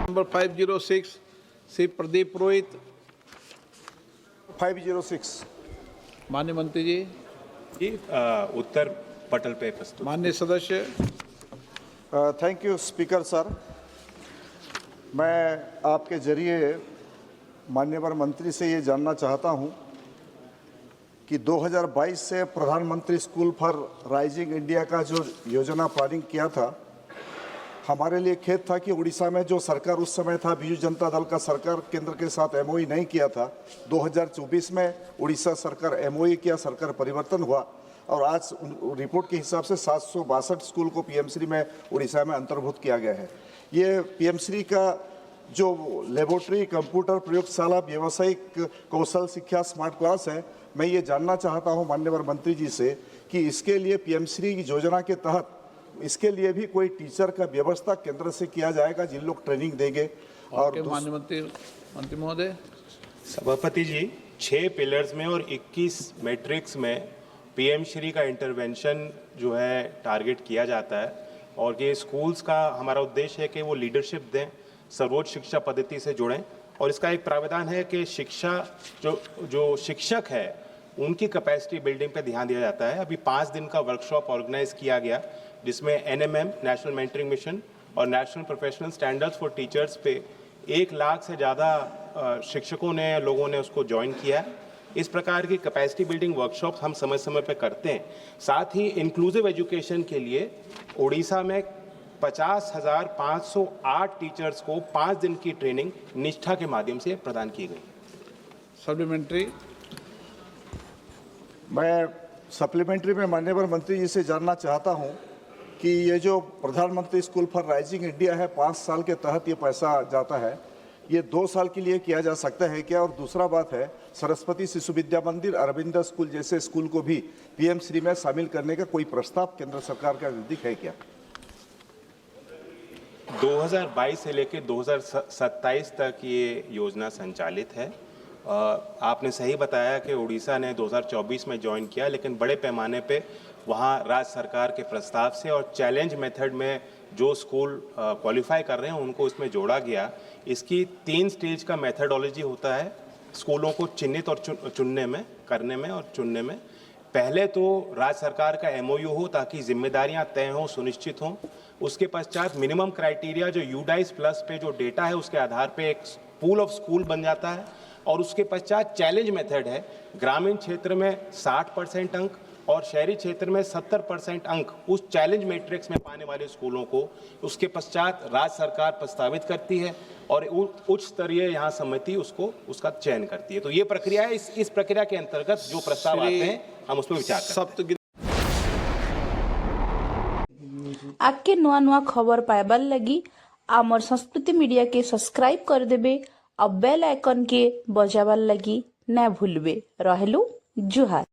Number 506 Shri Pradeep पुरोहित। 506 माननीय मंत्री जी। उत्तर पटल पे प्रस्तुत। माननीय सदस्य। Thank you speaker sir. मैं आपके जरिए माननीय मंत्री से ये जानना चाहता हूँ कि 2022 से प्रधानमंत्री स्कूल फॉर राइजिंग इंडिया का जो योजना प्लानिंग किया था, हमारे लिए खेद था कि उड़ीसा में जो सरकार उस समय था बीजू जनता दल का सरकार, केंद्र के साथ एमओयू नहीं किया था। 2024 में उड़ीसा सरकार एमओयू किया, सरकार परिवर्तन हुआ और आज रिपोर्ट के हिसाब से 762 स्कूल को पीएम-श्री में उड़ीसा में अंतर्भुक्त किया गया है। ये पीएम-श्री का जो लेबोरेटरी, कंप्यूटर प्रयोगशाला, व्यावसायिक कौशल शिक्षा, स्मार्ट क्लास है, मैं ये जानना चाहता हूँ माननीय मंत्री जी से कि इसके लिए पीएम-श्री की योजना के तहत इसके लिए भी कोई टीचर का व्यवस्था केंद्र से किया जाएगा जिन लोग ट्रेनिंग देंगे। और माननीय मंत्री महोदय। सभापति जी, 6 पिलर्स में और 21 मैट्रिक्स में पीएम-श्री का इंटरवेंशन जो है टारगेट किया जाता है और ये स्कूल्स का हमारा उद्देश्य है कि वो लीडरशिप दें, सर्वोच्च शिक्षा पद्धति से जुड़ें और इसका एक प्रावधान है कि शिक्षा जो शिक्षक है उनकी कैपेसिटी बिल्डिंग पे ध्यान दिया जाता है। अभी 5 दिन का वर्कशॉप ऑर्गेनाइज किया गया जिसमें एनएमएम, नेशनल मेंटरिंग मिशन और national professional standards for teachers पे 1 लाख से ज़्यादा शिक्षकों ने, लोगों ने उसको ज्वाइन किया। इस प्रकार की कैपेसिटी बिल्डिंग वर्कशॉप हम समय समय पे करते हैं। साथ ही इंक्लूसिव एजुकेशन के लिए उड़ीसा में 50,508 टीचर्स को 5 दिन की ट्रेनिंग निष्ठा के माध्यम से प्रदान की गई। सप्लीमेंट्री। मैं सप्लीमेंट्री में माननीय मंत्री जी से जानना चाहता हूं कि ये जो प्रधानमंत्री स्कूल फॉर राइजिंग इंडिया है, 5 साल के तहत ये पैसा जाता है, ये 2 साल के लिए किया जा सकता है क्या? और दूसरा बात है, सरस्वती शिशु विद्या मंदिर, अरविंद स्कूल जैसे स्कूल को भी पीएम-श्री में शामिल करने का कोई प्रस्ताव केंद्र सरकार का नजदीक है क्या? 2022 से लेकर 2027 तक ये योजना संचालित है। आपने सही बताया कि उड़ीसा ने 2024 में ज्वाइन किया, लेकिन बड़े पैमाने पे वहाँ राज्य सरकार के प्रस्ताव से और चैलेंज मेथड में जो स्कूल क्वालिफाई कर रहे हैं उनको इसमें जोड़ा गया। इसकी 3 स्टेज का मेथडोलॉजी होता है स्कूलों को चिन्हित और चुनने में, करने में और चुनने में। पहले तो राज्य सरकार का एमओयू हो ताकि जिम्मेदारियां तय हों, सुनिश्चित हों। उसके पश्चात मिनिमम क्राइटेरिया जो यूडाइस प्लस पे जो डेटा है उसके आधार पे एक पूल ऑफ स्कूल बन जाता है और उसके पश्चात चैलेंज मेथड है। ग्रामीण क्षेत्र में 60% अंक और शहरी क्षेत्र में 70% अंक उस चैलेंज मैट्रिक्स में पाने वाले स्कूलों को उसके पश्चात राज्य सरकार प्रस्तावित करती है और उच्च स्तरीय यहाँ समिति उसका चयन करती है। तो ये प्रक्रिया है। इस प्रक्रिया के अंतर्गत जो प्रस्ताव आते हैं हम उस पर विचार करते हैं। आके नुआ नुआ खबर पाइबार लगी आमर संस्कृति मीडिया के सब्सक्राइब कर देबे और बेल आइकन के बजाबार लगी ना भूलबे। रहलु जुहार।